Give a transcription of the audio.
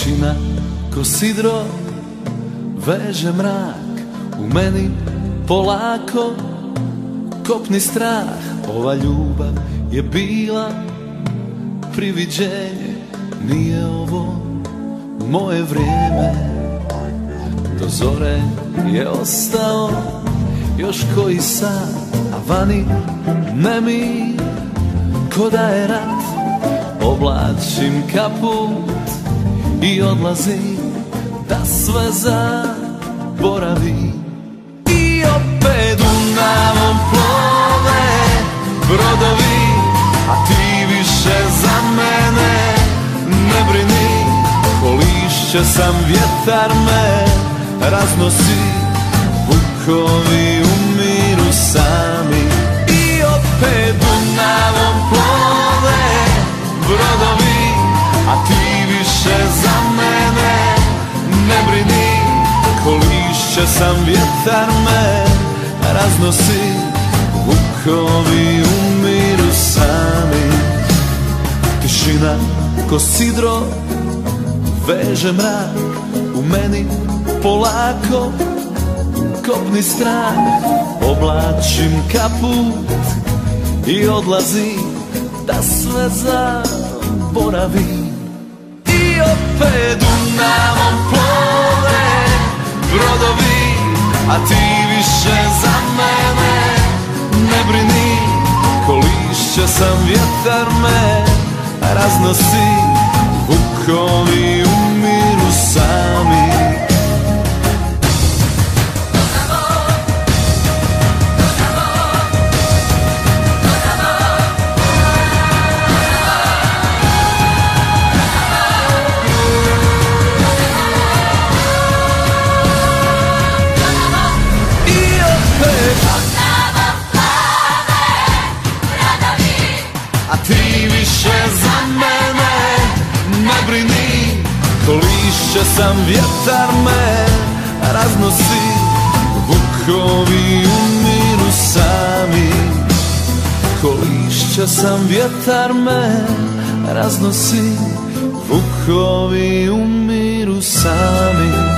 Tišina ko sidro veže mrak u meni polako kopni strah. Ova ljubav je bila priviđenje, nije ovo moje vrijeme. Do zore je ostao još koji sat, a vani nemir ko da je rat. Oblačim kaput i odlazim da sve zaboravim. I opet Dunavom plove brodovi, a ti više za mene ne brini. Ko lišće sam, vjetar me raznosi, vukovi umiru sami. I opet Dunavom plove brodovi, a ti više za mene ne brini. Ko lišće sam, vjetar me raznosi, vukovi umiru sami. Tišina ko sidro veže mrak u meni polako kopni strah. Oblačim kaput i odlazim da sve zaboravim. I opet Dunavom plove brodovi, a ti više za mene ne brini. Ko lišće sam, vjetar me raznosi, vukovi umiru sami. Ti više za mene ne brini. Ko lišće sam, vjetar me raznosi, vukovi umiru sami. Ko lišće sam, vjetar me raznosi, vukovi umiru sami.